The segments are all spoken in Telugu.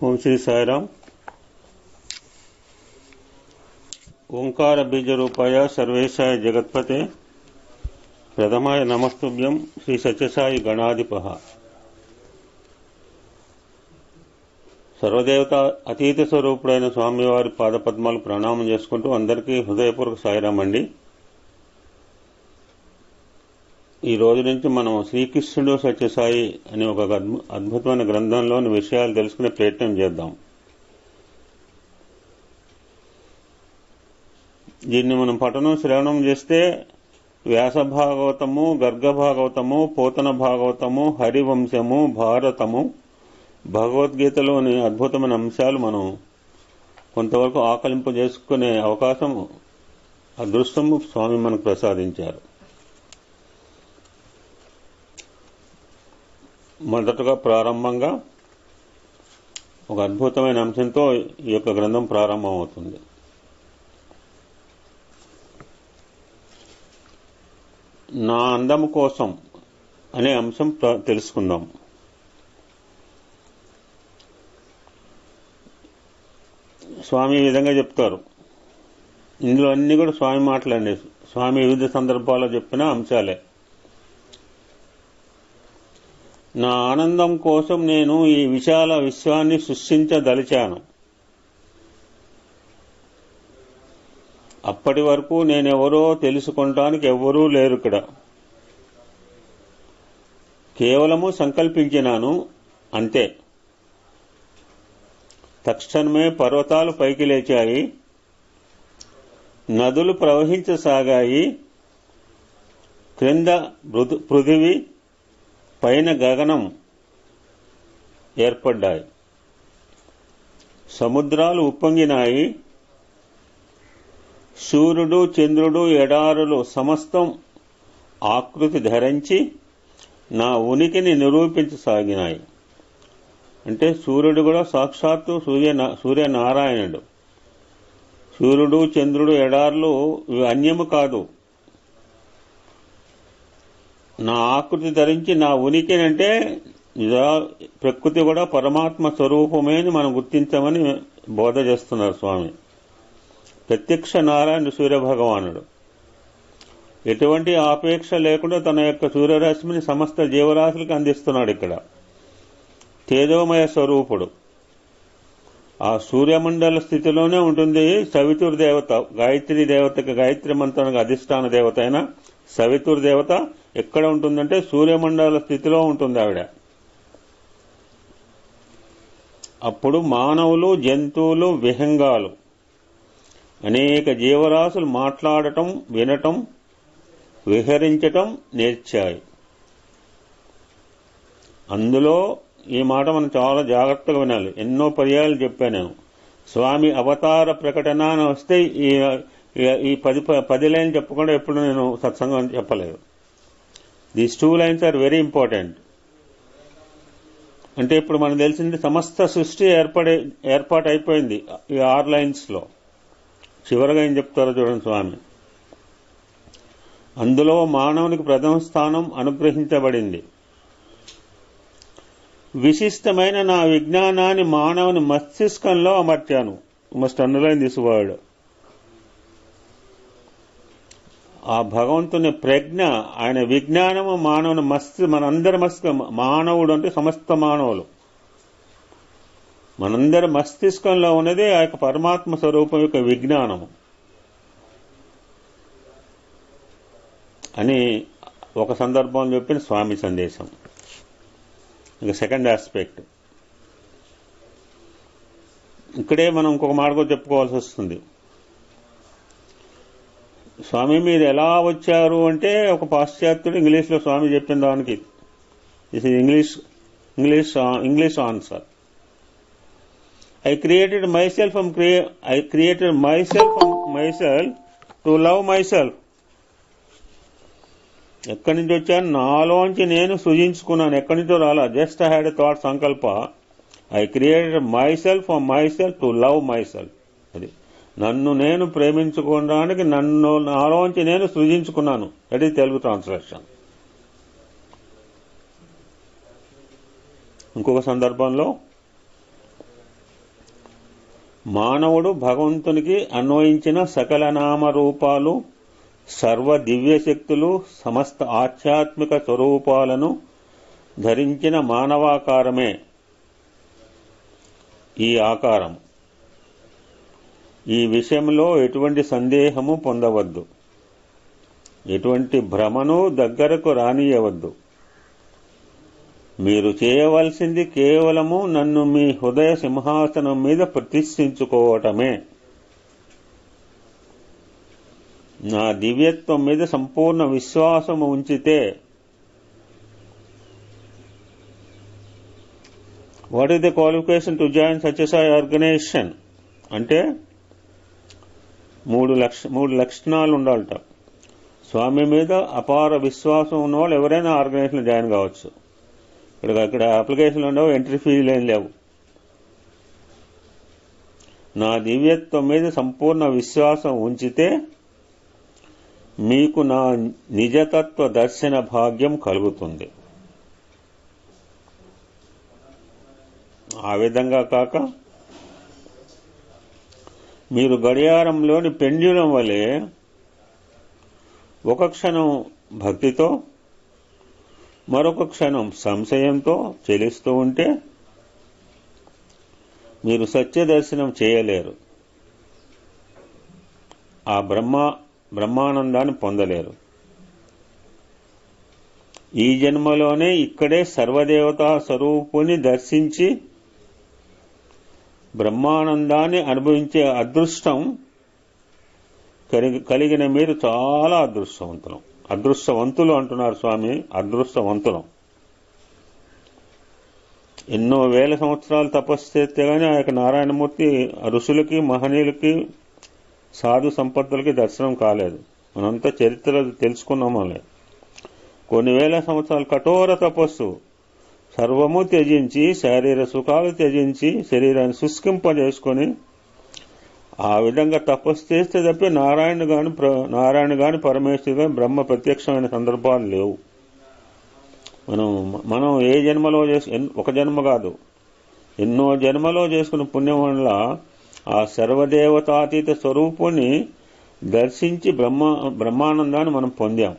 ఓం శ్రీ సాయిరాం. ఓంకార బీజ రూపాయ సర్వేశాయ జగత్పతే ప్రథమాయ నమస్తుభ్యం శ్రీ సత్యసాయి గణాధిప. సర్వదేవత అతీత స్వరూపుడైన స్వామివారి పాదపద్మాలు ప్రణామం చేసుకుంటూ అందరికీ హృదయపూర్వక సాయిరాం అండి. ఈ రోజు నుంచి మనం శ్రీకృష్ణుడు సత్యసాయి అనే ఒక అద్భుతమైన గ్రంథంలోని విషయాలు తెలుసుకునే ప్రయత్నం చేద్దాం. దీన్ని మనం పఠనం శ్రవణం చేస్తే వ్యాస భాగవతము, గర్గ భాగవతము, పోతన భాగవతము, హరివంశము, భారతము, భగవద్గీతలోని అద్భుతమైన అంశాలు మనం కొంతవరకు ఆకలింపు చేసుకునే అవకాశం, అదృష్టము స్వామి మనకు ప్రసాదించారు. మొదటగా ప్రారంభంగా ఒక అద్భుతమైన అంశంతో ఈ యొక్క గ్రంథం ప్రారంభమవుతుంది. నా అందము కోసం అనే అంశం తెలుసుకుందాం. స్వామి ఈ విధంగా చెప్తారు. ఇందులో అన్ని కూడా స్వామి మాట్లాడండి. స్వామి వివిధ సందర్భాల్లో చెప్పిన అంశాలే. నా ఆనందం కోసం నేను ఈ విశాల విశ్వాన్ని సృష్టించదలిచాను. అప్పటి వరకు నేనెవరో తెలుసుకొనటానికి ఎవ్వరూ లేరు. ఇక్కడ కేవలము సంకల్పించినాను అంతే. తక్షణమే పర్వతాలు పైకి లేచాయి, నదులు ప్రవహించసాగాయి, క్రింద పృథివీ పైన గగనం ఏర్పడ్డాయి, సముద్రాలు ఉప్పొంగినాయి, సూర్యుడు చంద్రుడు ఎడారులు సమస్తం ఆకృతి ధరించి నా ఉనికిని నిరూపించసాగినాయి. అంటే సూర్యుడు కూడా సాక్షాత్తు సూర్యనారాయణుడు. సూర్యుడు చంద్రుడు ఎడారులు ఇవి అన్యము కాదు. నా ఆకృతి ధరించి నా ఉనికిని, అంటే ప్రకృతి కూడా పరమాత్మ స్వరూపమే అని మనం గుర్తించమని బోధ చేస్తున్నారు స్వామి. ప్రత్యక్ష నారాయణ సూర్యభగవానుడు ఎటువంటి ఆపేక్ష లేకుండా తన యొక్క సూర్యరశ్మిని సమస్త జీవరాశులకు అందిస్తున్నాడు. ఇక్కడ తేజోమయ స్వరూపుడు. ఆ సూర్యమండల స్థితిలోనే ఉంటుంది సవితుర్దేవత. గాయత్రి దేవతకి, గాయత్రి మంత్రానికి అధిష్టాన దేవత అయిన సవితుర్దేవత ఎక్కడ ఉంటుందంటే సూర్యమండల స్థితిలో ఉంటుంది ఆవిడ. అప్పుడు మానవులు, జంతువులు, విహంగాలు అనేక జీవరాశులు మాట్లాడటం, వినటం, విహరించటం నేర్చాయి. అందులో ఈ మాట మనం చాలా జాగ్రత్తగా వినాలి. ఎన్నో పర్యాయాలు చెప్పాను నేను. స్వామి అవతార ప్రకటన అని వస్తే ఈ 10 లైన్లు చెప్పకుండా ఎప్పుడు నేను సత్సంగం చెప్పలేదు. These 2 lines are very important. అంటే ఇప్పుడు మనకు తెలిసింది సమస్త సృష్టి ఏర్పాటు అయిపోయింది ఈ 6 లైన్స్ లో. చివరగా ఏం చెప్తారో చూడండి స్వామి. అందులో మానవునికి ప్రథమ స్థానం అనుగ్రహించబడింది. విశిష్టమైన నా విజ్ఞానాన్ని మానవుని మస్తిష్కంలో అమర్చాను. Must underline this word. ఆ భగవంతుని ప్రజ్ఞ, ఆయన విజ్ఞానము మానవుని మనందరి మానవుడు అంటే సమస్త మానవులు, మనందరి మస్తిష్కంలో ఉన్నది ఆ యొక్క పరమాత్మ స్వరూపం యొక్క విజ్ఞానము అని ఒక సందర్భంలో చెప్పిన స్వామి సందేశం. ఇక సెకండ్ ఆస్పెక్ట్ ఇక్కడే మనం ఇంకొక మాట కూడా చెప్పుకోవాల్సి వస్తుంది. స్వామి మీరు ఎలా వచ్చారు అంటే ఒక పాశ్చాత్యుడు ఇంగ్లీష్లో స్వామి చెప్పిన దానికి this is English answer. I created myself to love myself. ఎక్కడి నుంచి వచ్చాను? నాలోంచి నేను సృజించుకున్నాను. ఎక్కడి నుంచో రాలా. Just I had a thought, సంకల్ప. I created myself to love myself. అది నన్ను నేను ప్రేమించుకోవడానికి నాలోంచి నేను సృజించుకున్నాను. That is Telugu translation. ఇంకొక సందర్భంలో మానవుడు భగవంతునికి అన్వయించిన సకల నామరూపాలు, సర్వ దివ్యశక్తులు, సమస్త ఆధ్యాత్మిక స్వరూపాలను ధరించిన మానవాకారమే ఈ ఆకారం. ఈ విషయంలో ఎటువంటి సందేహము పొందవద్దు, ఎటువంటి భ్రమను దగ్గరకు రానియవద్దు. మీరు చేయవలసింది కేవలము నన్ను మీ హృదయ సింహాసనం మీద ప్రతిష్ఠించుకోవటమే. నా దివ్యత్వం మీద సంపూర్ణ విశ్వాసం ఉంచితే, what is the qualification to join Sathya Sai organization అంటే 3 లక్షణాలు ఉండాలట. స్వామి మీద అపార విశ్వాసం ఉన్నవాళ్ళు ఎవరైనా ఆర్గనైజేషన్ జాయిన్ కావచ్చు. ఇక్కడ అప్లికేషన్లు ఉండవు, ఎంట్రీ ఫీజులు ఏం లేవు. నా దివ్యత్వం మీద సంపూర్ణ విశ్వాసం ఉంచితే మీకు నా నిజతత్వ దర్శన భాగ్యం కలుగుతుంది. ఆ విధంగా కాక మీరు గడియారంలోని పెండ్యులం వలె ఒక క్షణం భక్తితో, మరొక క్షణం సంశయంతో చెలిస్తూ ఉంటే మీరు సత్య దర్శనం చేయలేరు, ఆ బ్రహ్మానందాన్ని పొందలేరు. ఈ జన్మలోనే ఇక్కడే సర్వదేవతా స్వరూపుని దర్శించి బ్రహ్మానందాన్ని అనుభవించే అదృష్టం కలిగిన మీరు చాలా అదృష్టవంతులు అంటున్నారు స్వామి. అదృష్టవంతులం. ఎన్నో వేల సంవత్సరాలు తపస్సు చేస్తే గానీ ఆ యొక్క నారాయణమూర్తి ఋషులకి, మహనీయులకి, సాధు సంపత్తులకి దర్శనం కాలేదు. మనంతా చరిత్ర తెలుసుకున్నామలే. కొన్ని వేల సంవత్సరాలు కఠోర తపస్సు, సర్వము త్యజించి, శారీర సుఖాలు త్యజించి, శరీరాన్ని శుష్కింపజేసుకొని ఆ విధంగా తపస్సు చేస్తే తప్పి నారాయణ గాని పరమేశ్వరుడు గాని బ్రహ్మ ప్రత్యక్షమైన సందర్భాలు లేవు. మనం ఏ జన్మలో ఒక జన్మ కాదు, ఎన్నో జన్మలో చేసుకున్న పుణ్యం వల్ల ఆ సర్వదేవతాతీత స్వరూపుని దర్శించి బ్రహ్మానందాన్ని మనం పొందాం.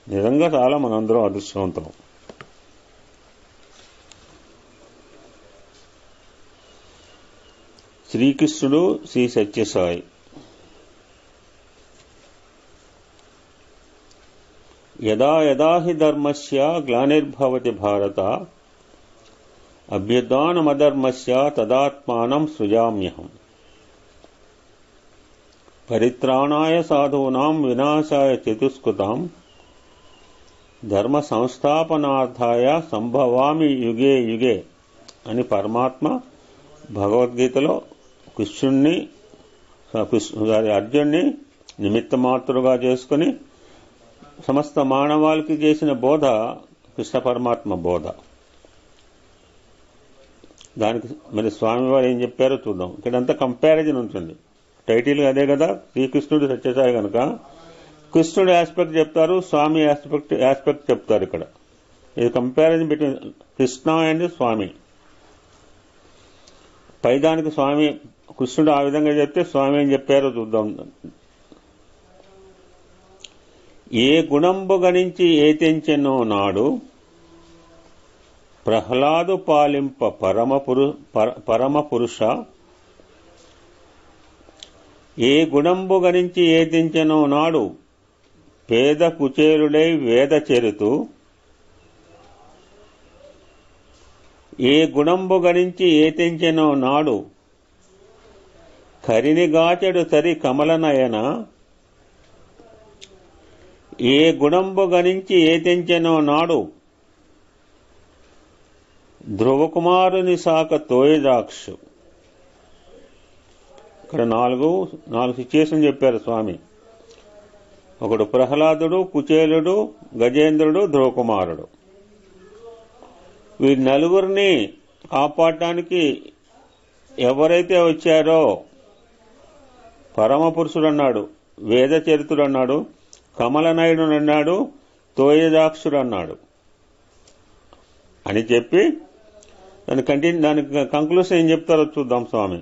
నిజంగా చాలా మనందరం అదృష్టవంతులం. శ్రీకృష్ణుడు, శ్రీ సత్యసాయి. యదా యదా హి ధర్మస్య గ్లానిర్భవతి భారత అభ్యుత్థానమధర్మస్య తదాత్మానం సృజామ్యహం. పరిత్రాణాయ సాధూనాం వినాశాయ చతుష్కృతాం ధర్మ సంస్థాపనార్థాయ సంభవామి యుగే యుగే అని పరమాత్మ భగవద్గీతలో అర్జున్ని నిమిత్త మాత్రుగా చేసుకుని సమస్త మానవాళికి చేసిన బోధ కృష్ణ పరమాత్మ బోధ. దానికి మరి స్వామివారు ఏం చెప్పారో చూద్దాం. ఇక్కడంతా కంపారిజన్ ఉంటుంది. టైటిల్ అదే కదా, శ్రీకృష్ణుడు సత్యసాయి కనుక కృష్ణుడు ఆస్పెక్ట్ చెప్తారు, స్వామి ఆస్పెక్ట్ చెప్తారు. ఇక్కడ ఇది కంపారిజన్ బిట్వీన్ కృష్ణ అండ్ స్వామి. పైదానికి స్వామి కృష్ణుడు ఆ విధంగా చెప్తే స్వామి ఏం చెప్పారో చూద్దాం. ఏ గుణంబు గణించి ఏతెంచెనో నాడు ప్రహ్లాదు పాలింప పరమ పురుష. ఏ గుణంబు గణించి ఏతించెనో నాడు పేద కుచేలుడై వేద చెరుతూ. ఏ గుణంబు గణించి ఏతించెనో నాడు కరినిగాచెడు తరి కమలనయన. ఏ గుణంబు గణించి ఏతించెనో నాడు ధ్రువకుమారుని సాక తోయజాక్షు. ఇక్కడ నాలుగు సిచ్యుయేషన్ చెప్పారు స్వామి. ఒకడు ప్రహ్లాదుడు, కుచేలుడు, గజేంద్రుడు, ధ్రువకుమారుడు. వీరి నలుగురిని కాపాడటానికి ఎవరైతే వచ్చారో పరమపురుషుడు అన్నాడు, వేద చరిత్రుడు అన్నాడు, కమలనయుడు అన్నాడు, తోయజాక్షుడు అన్నాడు అని చెప్పి దానికి కంక్లూషన్ ఏం చెప్తారో చూద్దాం స్వామి.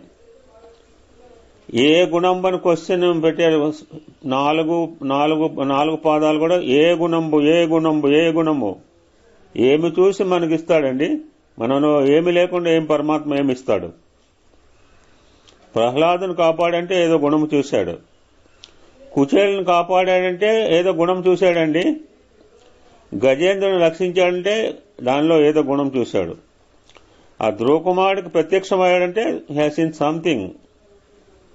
ఏ గుణంబని క్వశ్చన్ పెట్టాడు. నాలుగు పాదాలు కూడా ఏ గుణంబు ఏమి చూసి మనకిస్తాడండి. మనలో ఏమి లేకుండా ఏం పరమాత్మ ఏమి ఇస్తాడు. ప్రహ్లాదును కాపాడంటే ఏదో గుణము చూశాడు. కుచేలను కాపాడాడంటే ఏదో గుణం చూశాడండి. గజేంద్రుని రక్షించాడంటే దానిలో ఏదో గుణం చూశాడు. ఆ ధ్రువకుమారుడికి ప్రత్యక్షమయ్యాడంటే హ్యాస్ ఇన్ సంథింగ్.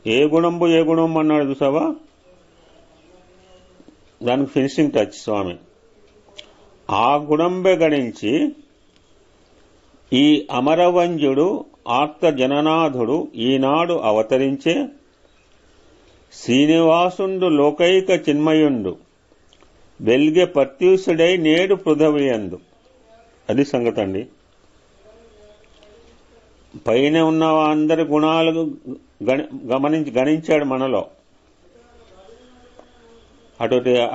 ఏ గుణంబు అన్నాడు చూసావా, దానికి ఫినిషింగ్ టచ్ స్వామి. ఆ గుణంబె గణించి ఈ అమరవంజుడు ఆర్త జననాథుడు ఈనాడు అవతరించే శ్రీనివాసుండు లోకైక చిన్మయుండు వెల్గె పత్యూసుడై నేడు పృథవియందు. అది సంగతండి. పైన ఉన్న అందరి గుణాలు గణించాడు మనలో.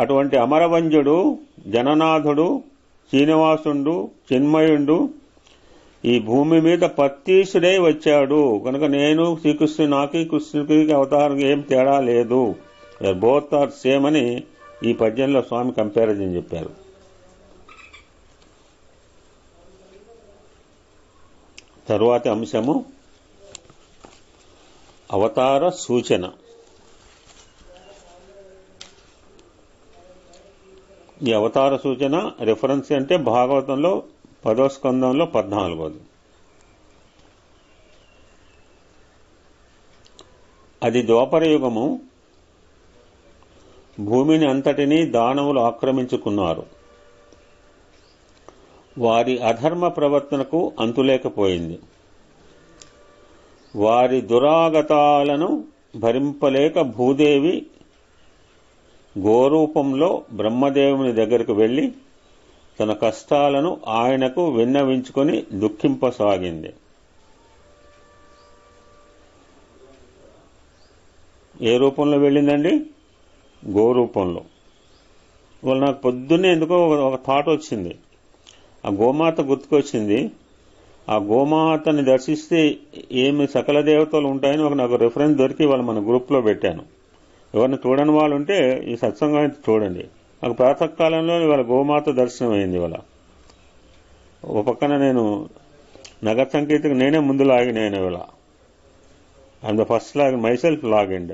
అటువంటి అమరవంజుడు జననాథుడు శ్రీనివాసుండు చిన్మయుండు ఈ భూమి మీద పత్తీసుడై వచ్చాడు కనుక నేను శ్రీకృష్ణుడు, నాకు కృష్ణుడికి అవతారం ఏం తేడా లేదు, బోత్ ఆర్ సేమ్ అని ఈ పద్యంలో స్వామి కంపారిజన్ చెప్పారు. తరువాతి అంశము అవతార సూచన. ఈ అవతార సూచన రిఫరెన్స్ అంటే భాగవతంలో 10వ స్కందంలో 14వది. అది ద్వాపర యుగము. భూమిని అంతటినీ దానవులు ఆక్రమించుకున్నారు. వారి అధర్మ ప్రవర్తనకు అంతులేకపోయింది. వారి దురాగతాలను భరింపలేక భూదేవి గోరూపంలో బ్రహ్మదేవుని దగ్గరకు వెళ్లి తన కష్టాలను ఆయనకు విన్నవించుకొని దుఃఖింపసాగింది. ఏ రూపంలో వెళ్ళిందండి? గోరూపంలో. వాళ్ళు నాకు పొద్దున్నే ఎందుకో ఒక థాట్ వచ్చింది. ఆ గోమాత గుర్తుకొచ్చింది. ఆ గోమాతని దర్శిస్తే ఏమి సకల దేవతలు ఉంటాయని నాకు రిఫరెన్స్ దొరికి వాళ్ళు మన గ్రూప్లో పెట్టాను. ఎవరిని చూడని వాళ్ళు ఉంటే ఈ సత్సంగం చూడండి. నాకు ప్రాతకాలంలో ఇవాళ గోమాత దర్శనం అయింది. ఇవాళ ఒక పక్కన నేను నగర సంకేతకు నేనే ముందు లాగినాను. ఇవాళ I am the first log myself logged in.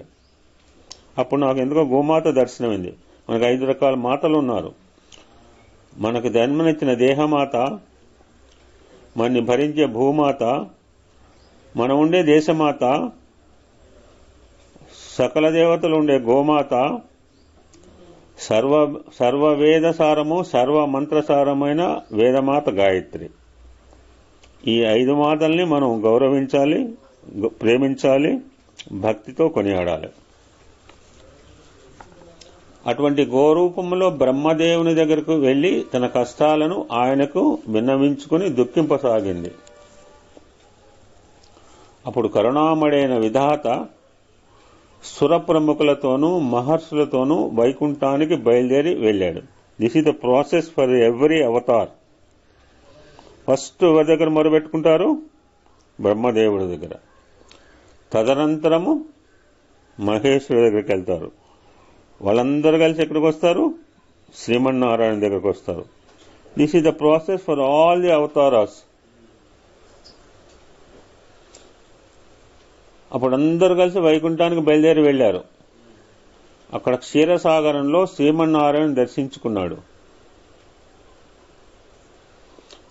అప్పుడు నాకు ఎందుకో గోమాత దర్శనమైంది. మనకు 5 రకాల మాతలు ఉన్నారు. మనకు జన్మనిచ్చిన దేహమాత, మనని భరించే భూమాత, మనం ఉండే దేశమాత, సకల దేవతలు ఉండే గోమాత, సర్వవేదసారము సర్వమంత్రసారమైన వేదమాత గాయత్రి. ఈ 5 మాతల్ని మనం గౌరవించాలి, ప్రేమించాలి, భక్తితో కొనియాడాలి. అటువంటి గోరూపంలో బ్రహ్మదేవుని దగ్గరకు వెళ్లి తన కష్టాలను ఆయనకు విన్నవించుకుని దుఃఖింపసాగింది. అప్పుడు కరుణామడైన విధాత సురప్రముఖులతోనూ మహర్షులతోనూ వైకుంఠానికి బయలుదేరి వెళ్లాడు. This is the process for every Avatar. First ఎవరి దగ్గర మొరబెట్టుకుంటారు? బ్రహ్మదేవుడి దగ్గర. తదనంతరము మహేశ్వరుడి దగ్గరికి వెళ్తారు. వాళ్ళందరూ కలిసి ఎక్కడికి వస్తారు? శ్రీమన్నారాయణ దగ్గరకు వస్తారు. This is the process for all the avatars. అప్పుడు అందరూ కలిసి వైకుంఠానికి బయలుదేరి వెళ్లారు. అక్కడ క్షీరసాగరంలో శ్రీమన్నారాయణ దర్శించుకున్నాడు.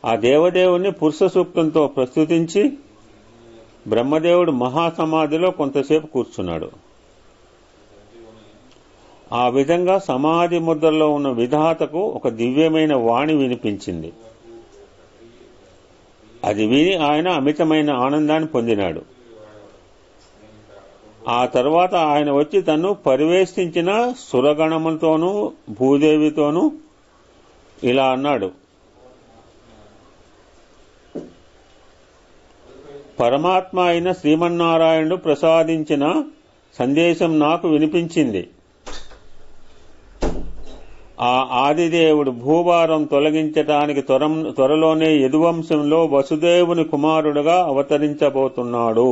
ఆ దేవదేవుణ్ణి పురుష సూక్తంతో ప్రస్తుతించి బ్రహ్మదేవుడు మహాసమాధిలో కొంతసేపు కూర్చున్నాడు. ఆ విధంగా సమాధి ముద్రలో ఉన్న విధాతకు ఒక దివ్యమైన వాణి వినిపించింది. అది విని ఆయన అమితమైన ఆనందాన్ని పొందినాడు. ఆ తర్వాత ఆయన వచ్చి తన్ను పరివేష్టించిన సురగణములతోనూ భూదేవితోనూ ఇలా అన్నాడు: పరమాత్మ అయిన శ్రీమన్నారాయణుడు ప్రసాదించిన సందేశం నాకు వినిపించింది. ఆ ఆదిదేవుడు భూభారం తొలగించటానికి త్వరలోనే యదువంశంలో వసుదేవుని కుమారుడుగా అవతరించబోతున్నాడు.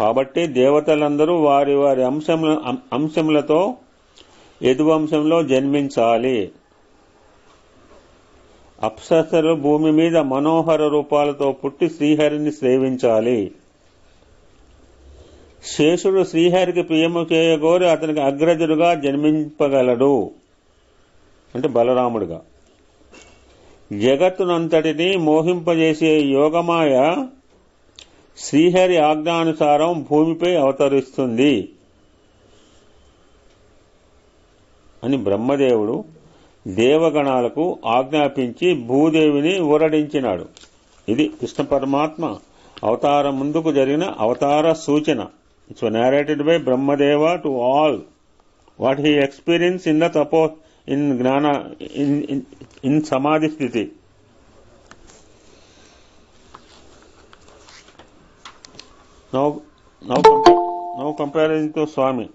కాబట్టి దేవతలందరూ వారి వారి అంశములతో యదువంశంలో జన్మించాలి. అప్సరసలు భూమి మీద మనోహర రూపాలతో పుట్టి శ్రీహరిని సేవించాలి. శేషుడు శ్రీహరికి ప్రియము చేయగోరి అతనికి అగ్రజుడుగా జన్మింపగలడు, అంటే బలరాముడుగా. జగత్తునంతటిని మోహింపజేసే యోగమాయ శ్రీహరి ఆజ్ఞానుసారం భూమిపై అవతరిస్తుంది అని బ్రహ్మదేవుడు దేవగణాలకు ఆజ్ఞాపించి భూదేవిని ఊరడించినాడు. ఇది కృష్ణ పరమాత్మ అవతారం ముందుకు జరిగిన అవతార సూచన. It's narrated by Brahmadeva to all what he experienced in the tapo in gnana in samadhi sthiti. Now comparing to Swami.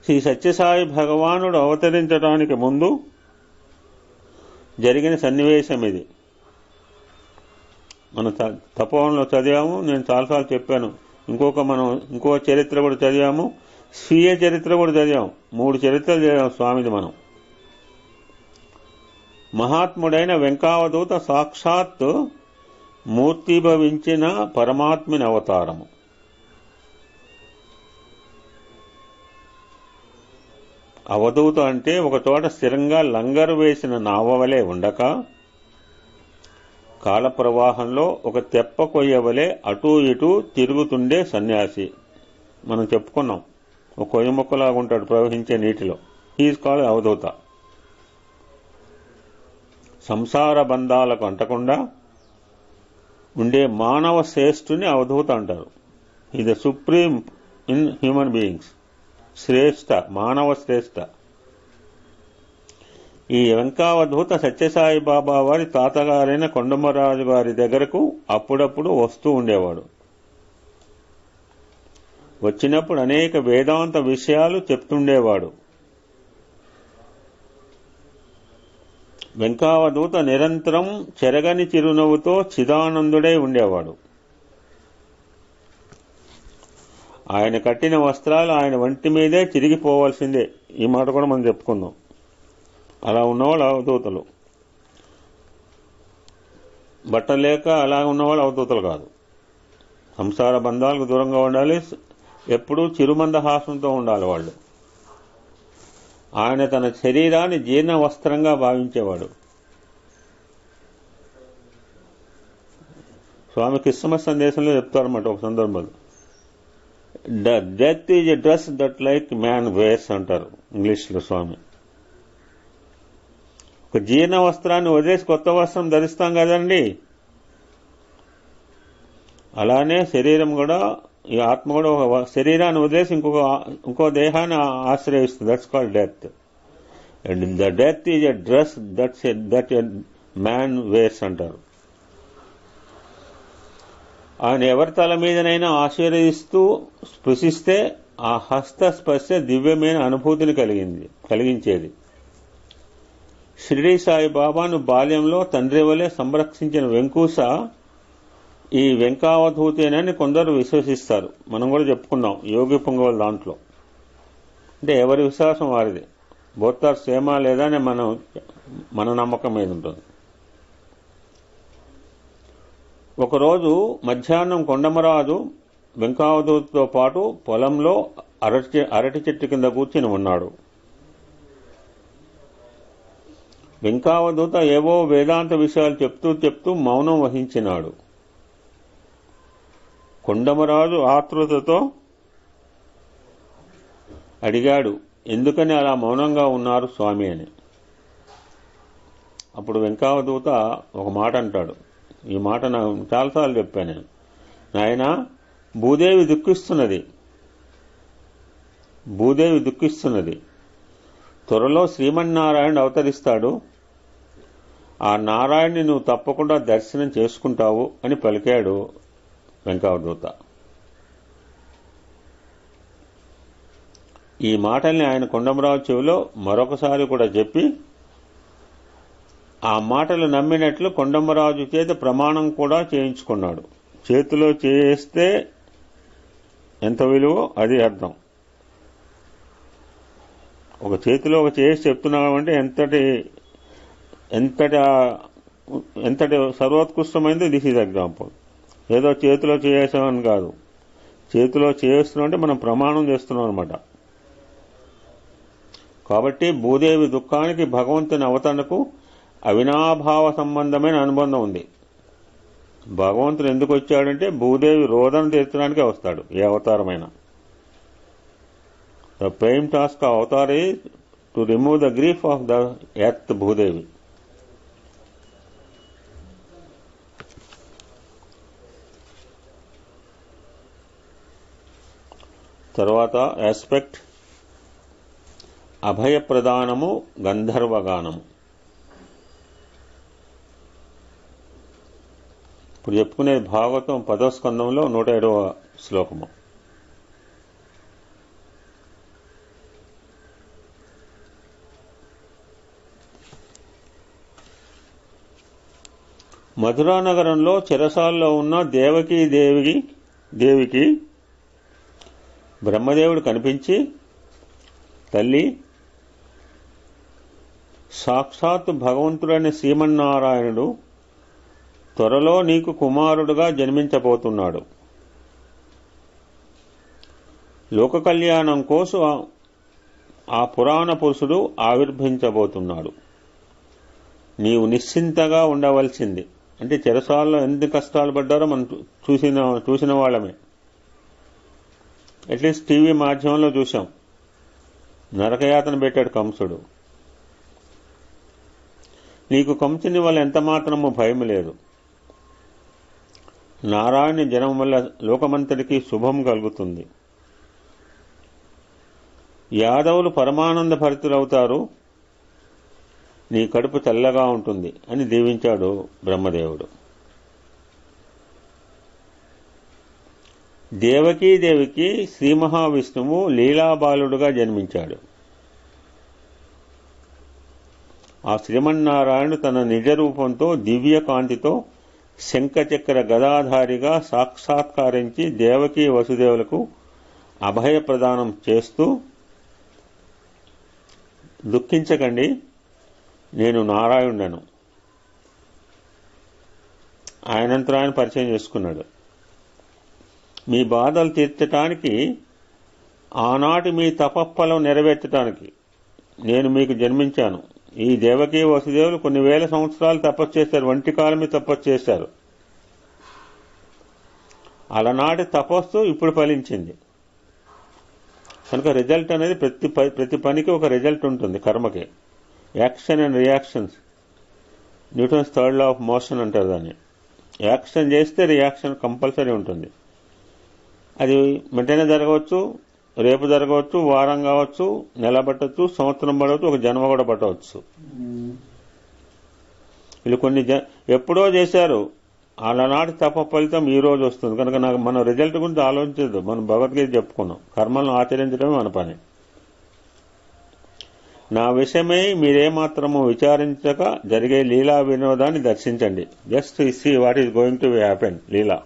Sri Sathya Sai భగవానుడు అవతరించడానికి ముందు జరిగిన సన్నివేశం ఇది. మన తపోవనంలో చదివాము, నేను చాలాసార్లు చెప్పాను. ఇంకో చరిత్ర కూడా చదివాము, స్వీయ చరిత్ర కూడా చదివాము. 3 చరిత్రలు చదివాము స్వామిది మనం. మహాత్ముడైన వెంకావధూత సాక్షాత్ మూర్తిభవించిన పరమాత్మని అవతారము. అవధూత అంటే ఒక చోట స్థిరంగా లంగరు వేసిన నావవలే ఉండక కాల ప్రవాహంలో ఒక తెప్ప కొయ్యవలే అటూ ఇటూ తిరుగుతుండే సన్యాసి. మనం చెప్పుకున్నాం, ఒక కొయ్య మొక్కలాగా ఉంటాడు ప్రవహించే నీటిలో. హీఈస్ కాల్డ్ అవధూత. సంసార బంధాలకు అంటకుండా ఉండే మానవ శ్రేష్ఠుని అవధూత అంటారు. ఈ the supreme in human beings. శ్రేష్ఠ, మానవ శ్రేష్ఠ. ఈ వెంకావధూత సత్యసాయి బాబా వారి తాతగారైన కొండమరాజు గారి దగ్గరకు అప్పుడప్పుడు వస్తూ ఉండేవాడు. వచ్చినప్పుడు అనేక వేదాంత విషయాలు చెప్తుండేవాడు. వెంకావధూత నిరంతరం చెరగని చిరునవ్వుతో చిదానందుడై ఉండేవాడు. ఆయన కట్టిన వస్త్రాలు ఆయన వంటి మీదే చిరిగిపోవాల్సిందే. ఈ మాట కూడా మనం చెప్పుకుందాం. అలా ఉన్నవాళ్ళు అవధూతలు. బట్టలేక అలా ఉన్నవాళ్ళు అవధూతలు కాదు. సంసార బంధాలకు దూరంగా ఉండాలి, ఎప్పుడూ చిరుమందహాసంతో ఉండాలి వాళ్ళు. ఆయన తన శరీరాన్ని జీర్ణ వస్త్రంగా భావించేవాడు. స్వామి క్రిస్మస్ సందేశంలో చెప్తారన్నమాట ఒక సందర్భంలో. Death is a dress that like man wears అంటారు ఇంగ్లీష్లో స్వామి. ఒక జీర్ణ వస్త్రాన్ని వదిలేసి కొత్త వస్త్రం ధరిస్తాం కదండి, అలానే శరీరం కూడా, ఈ ఆత్మ కూడా ఒక శరీరాన్ని వదిలేసి ఇంకో దేహాన్ని ఆశ్రయిస్తుంది. That's called death. And the death is a dress that man wears అంటారు. ఆయన ఎవరి తల మీదనైనా ఆశీర్వదిస్తూ స్పృశిస్తే ఆ హస్త స్పర్శ దివ్యమైన అనుభూతిని కలిగించేది. షిరిడీ సాయిబాబాను బాల్యంలో తండ్రి వలె సంరక్షించిన వెంకూస ఈ వెంకావధూతేనని కొందరు విశ్వసిస్తారు. మనం కూడా చెప్పుకున్నాం యోగి పొంగవల్ దాంట్లో. అంటే ఎవరి విశ్వాసం వారిది. బోత్ ఆర్ సేమా లేదా అని మన నమ్మకం మీద ఉంటుంది. ఒకరోజు మధ్యాహ్నం కొండమరాజు వెంకావధూతతో పాటు పొలంలో అరటి చెట్టు కింద కూర్చుని ఉన్నాడు. వెంకావధూత ఏవో వేదాంత విషయాలు చెప్తూ మౌనం వహించినాడు. కొండమరాజు ఆతృతతో అడిగాడు, ఎందుకని అలా మౌనంగా ఉన్నారు స్వామి అని. అప్పుడు వెంకావధూత ఒక మాట అంటాడు. ఈ మాట నాకు చాలాసార్లు చెప్పాను నేను. నాయనా, భూదేవి దుఃఖిస్తున్నది. త్వరలో శ్రీమన్నారాయణ అవతరిస్తాడు. ఆ నారాయణ్ణి నువ్వు తప్పకుండా దర్శనం చేసుకుంటావు అని పలికాడు వెంకావధూత. ఈ మాటల్ని ఆయన కొండమరాజు చెవిలో మరొకసారి కూడా చెప్పి ఆ మాటలు నమ్మినట్లు కొండమ్మరాజు చేత ప్రమాణం కూడా చేయించుకున్నాడు. చేతిలో చేస్తే ఎంత విలువో అది అర్థం. ఒక చేతిలో ఒక చేసి చెప్తున్నామంటే ఎంతటి ఎంతటి ఎంతటి సర్వోత్కృష్టమైంది దిస్ ఈజ్ ఎగ్జాంపుల్. ఏదో చేతిలో చేసామని కాదు, చేతిలో చేస్తున్నాం అంటే మనం ప్రమాణం చేస్తున్నాం అనమాట. కాబట్టి భూదేవి దుఃఖానికి భగవంతుని అవతరణకు అవినాభావ సంబంధమైన అనుబంధం ఉంది. భగవంతుడు ఎందుకు వచ్చాడంటే భూదేవి రోదన తీర్చడానికే వస్తాడు ఏ అవతారమైనా. The prime task of avatar is to remove the grief of the earth Bhudevi. తర్వాత ఆస్పెక్ట్ అభయప్రదానము గంధర్వగానము. ఇప్పుడు చెప్పుకునేది భాగవతం 10వ స్కందంలో 107వ శ్లోకము. మధురానగరంలో చెరసాల్లో ఉన్న దేవికి బ్రహ్మదేవుడు కనిపించి, తల్లి, సాక్షాత్తు భగవంతుడైన శ్రీమన్నారాయణుడు త్వరలో నీకు కుమారుడుగా జన్మించబోతున్నాడు. లోక కళ్యాణం కోసం ఆ పురాణ పురుషుడు ఆవిర్భవించబోతున్నాడు. నీవు నిశ్చింతగా ఉండవలసింది. అంటే చెరసాల్లో ఎన్ని కష్టాలు పడ్డారో మనం చూసిన వాళ్ళమే. అట్లీస్ట్ టీవీ మాధ్యమంలో చూశాం. నరకయాతన పెట్టాడు కంసుడు. నీకు కంసుని వల్ల ఎంత మాత్రమూ భయం లేదు. నారాయణ జనం వల్ల లోకమంతటికి శుభం కలుగుతుంది. యాదవులు పరమానంద భరితులవుతారు. నీ కడుపు చల్లగా ఉంటుంది అని దీవించాడు బ్రహ్మదేవుడు. దేవికి శ్రీ మహావిష్ణువు లీలాబాలుడుగా జన్మించాడు. ఆ శ్రీమన్నారాయణుడు తన నిజ రూపంతో దివ్య కాంతితో శంఖచక్ర గదాధారిగా సాక్షాత్కరించి దేవకీ వసుదేవులకు అభయ ప్రదానం చేస్తూ, దుఃఖించకండి, నేను నారాయణుడను ఆయనంతలో ఆయన పరిచయం చేసుకున్నాడు. మీ బాధలు తీర్చటానికి, ఆనాటి మీ తపఫలం నెరవేర్చడానికి నేను మీకు జన్మించాను. ఈ దేవకీ వసుదేవులు కొన్ని వేల సంవత్సరాలు తపస్సు చేశారు, వంటి కాలమే తపస్సు చేశారు. అలనాటి తపస్సు ఇప్పుడు ఫలించింది కనుక రిజల్ట్ అనేది ప్రతి పనికి ఒక రిజల్ట్ ఉంటుంది. కర్మకి action and reactions, Newton's third law of motion అంటారు దాన్ని. యాక్షన్ చేస్తే రియాక్షన్ కంపల్సరీ ఉంటుంది. అది వెంటనే జరగవచ్చు, రేపు జరగవచ్చు, వారం కావచ్చు, నెల పట్టవచ్చు, సంవత్సరం పడవచ్చు, ఒక జన్మ కూడా పట్టవచ్చు. వీళ్ళు కొన్ని ఎప్పుడో చేశారు, ఆనాటి తప ఫలితం ఈ రోజు వస్తుంది. కనుక నాకు మన రిజల్ట్ గురించి ఆలోచించదు. మనం భగవద్గీత చెప్పుకున్నాం, కర్మలను ఆచరించడమే మన పని. నా విషయమై మీరేమాత్రము విచారించక జరిగే లీలా వినోదాన్ని దర్శించండి. Just see what is going to happen leela.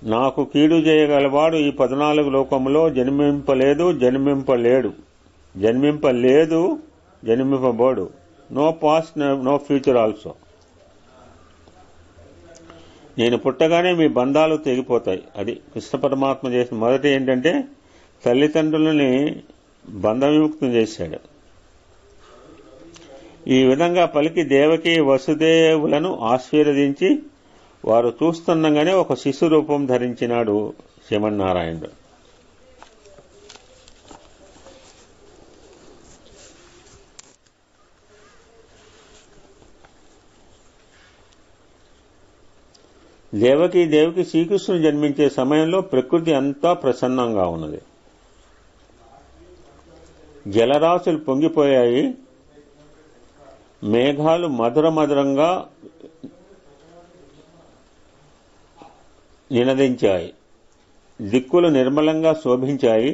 నాకు కీడు చేయగలవాడు ఈ 14 లోకములో జన్మింపబోడు. No past no future also. నేను పుట్టగానే మీ బంధాలు తెగిపోతాయి. అది కృష్ణ పరమాత్మ చేసిన మొదటి ఏంటంటే తల్లిదండ్రులని బంధ విముక్తం చేశాడు. ఈ విధంగా పలికి దేవకి వసుదేవులను ఆశీర్వదించి వారు చూస్తుండగానే ఒక శిశు రూపం ధరించినాడు శ్రీమన్నారాయణుడు. దేవికి శ్రీకృష్ణుడు జన్మించే సమయంలో ప్రకృతి అంతా ప్రసన్నంగా ఉన్నది. జలరాశులు పొంగిపోయాయి. మేఘాలు మధురంగా నినదించాయి. దిక్కులు నిర్మలంగా శోభించాయి.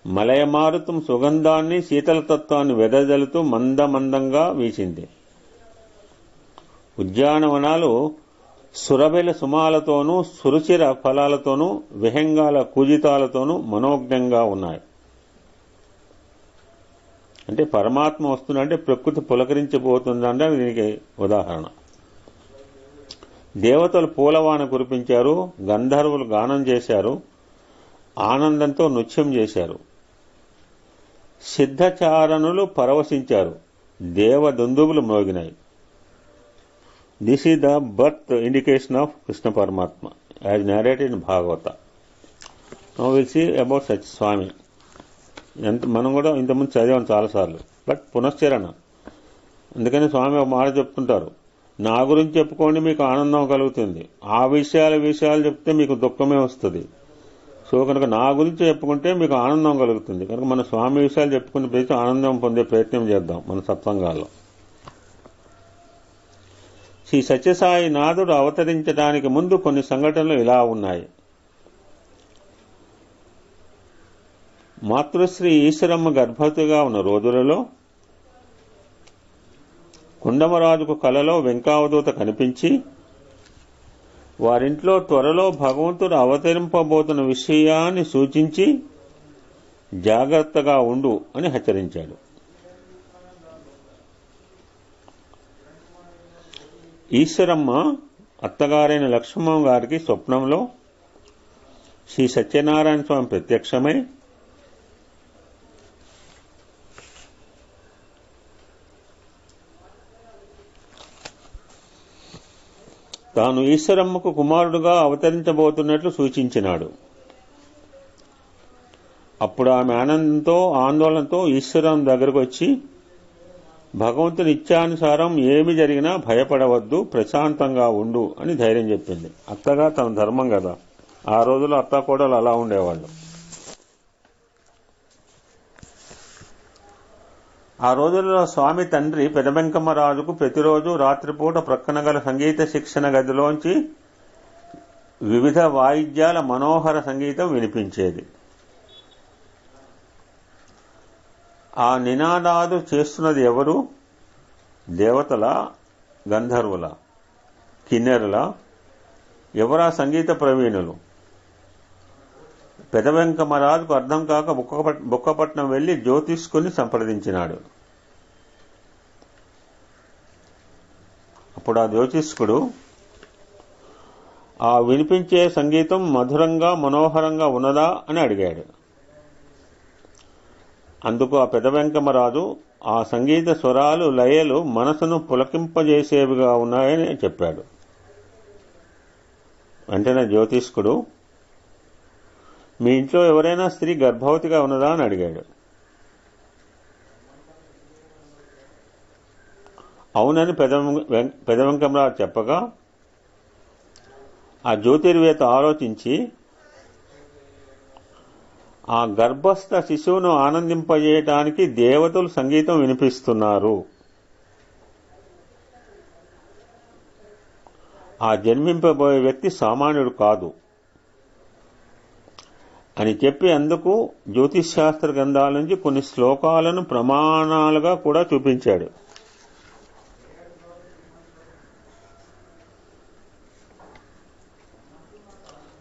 మలయమారుతం సుగంధాన్ని శీతలతత్వాన్ని వెదజల్లుతూ మందమందంగా వీచింది. ఉద్యానవనాలు సురబెల సుమాలతోనూ సురుచిర ఫలాలతోనూ విహంగాల కూజితాలతోనూ మనోజ్ఞంగా ఉన్నాయి. అంటే పరమాత్మ వస్తుందంటే ప్రకృతి పులకరించిపోతుందంటే దీనికి ఉదాహరణ. దేవతలు పూలవాన కురిపించారు, గంధర్వులు గానం చేశారు, ఆనందంతో నృత్యం చేశారు, సిద్ధచారణులు పరవశించారు, దేవదుందుబులు మ్రోగినాయి. This is the birth indication of Krishna Paramatma as narrated in Bhagavata. Now will see about such Swami. మనం కూడా ఇంతకుముందు చదివాం చాలాసార్లు, బట్ పునశ్చరణ. అందుకని స్వామి ఒక మాట చెప్తుంటారు, నా గురించి చెప్పుకోండి మీకు ఆనందం కలుగుతుంది, ఆ విషయాలు చెప్తే మీకు దుఃఖమే వస్తుంది. సో కనుక నా గురించి చెప్పుకుంటే మీకు ఆనందం కలుగుతుంది. కనుక మన స్వామి విషయాలు చెప్పుకునే ప్రతి ఆనందం పొందే ప్రయత్నం చేద్దాం మన సత్సంగాల్లో. శ్రీ సత్యసాయి నాథుడు అవతరించడానికి ముందు కొన్ని సంఘటనలు ఇలా ఉన్నాయి. మాతృశ్రీ ఈశ్వరమ్మ గర్భవతిగా ఉన్న రోజులలో కుండమరాజుకు కలలో వెంకావదూత కనిపించి వారింట్లో త్వరలో భగవంతుడు అవతరింపబోతున్న విషయాన్ని సూచించి జాగ్రత్తగా ఉండు అని హెచ్చరించాడు. ఈశ్వరమ్మ అత్తగారైన లక్ష్మమ్మ గారికి స్వప్నంలో శ్రీ సత్యనారాయణ స్వామి ప్రత్యక్షమై తాను ఈశ్వరమ్మకు కుమారుడుగా అవతరించబోతున్నట్లు సూచించినాడు. అప్పుడు ఆమె ఆనందంతో ఆందోళనతో ఈశ్వరం దగ్గరకు వచ్చి భగవంతుని ఇచ్చానుసారం ఏమి జరిగినా భయపడవద్దు, ప్రశాంతంగా ఉండు అని ధైర్యం చెప్పింది. అత్తగా తన ధర్మం కదా, ఆ రోజుల్లో అత్త కోడలు అలా ఉండేవాళ్ళు. ఆ రోజుల్లో స్వామి తండ్రి పెదవెంకమ్మరాజుకు ప్రతిరోజు రాత్రిపూట ప్రక్కన గల సంగీత శిక్షణ గదిలోంచి వివిధ వాయిద్యాల మనోహర సంగీతం వినిపించేది. ఆ నినాదాలు చేస్తున్నది ఎవరు? దేవతల, గంధర్వుల, కిన్నెరుల? ఎవరా సంగీత ప్రవీణులు? పెదవెంకమ్మరాజుకు అర్థం కాక బుక్కపట్నం వెళ్లి జ్యోతిష్కుని సంప్రదించినాడు. అప్పుడు ఆ జ్యోతిష్కుడు ఆ వినిపించే సంగీతం మధురంగా మనోహరంగా ఉన్నదా అని అడిగాడు. అందుకు ఆ పెదవెంకమ్మరాజు ఆ సంగీత స్వరాలు లయలు మనసును పులకింపజేసేవిగా ఉన్నాయని చెప్పాడు. వెంటనే జ్యోతిష్కుడు మీ ఇంట్లో ఎవరైనా స్త్రీ గర్భవతిగా ఉన్నదా అని అడిగాడు. అవునని పెదవెంకమ్మరాజు చెప్పగా ఆ జ్యోతిర్వేత్త ఆలోచించి ఆ గర్భస్థ శిశువును ఆనందింపజేయటానికి దేవతలు సంగీతం వినిపిస్తున్నారు, ఆ జన్మింపబోయే వ్యక్తి సామాన్యుడు కాదు అని చెప్పి అందుకు జ్యోతిష్శాస్త్ర గ్రంథాల నుంచి కొన్ని శ్లోకాలను ప్రమాణాలుగా కూడా చూపించాడు.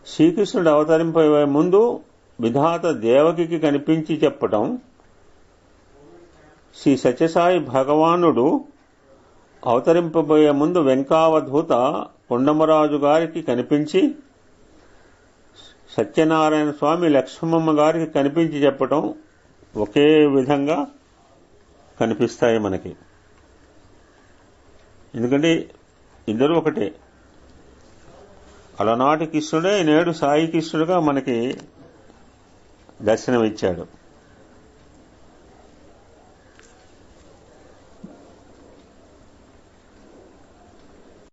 శ్రీకృష్ణుడు అవతరింపబోయే ముందు విధాత దేవకికి కనిపించి చెప్పటం, శ్రీ సత్యసాయి భగవానుడు అవతరింపబోయే ముందు వెంకావధూత కొండమరాజు గారికి కనిపించి సత్యనారాయణ స్వామి లక్ష్మమ్మ గారికి కనిపించి చెప్పటం ఒకే విధంగా కనిపిస్తాయి మనకి. ఎందుకంటే ఇద్దరు ఒకటే. అలనాటి కృష్ణుడే నేడు సాయి కృష్ణుడుగా మనకి దర్శనమిచ్చాడు.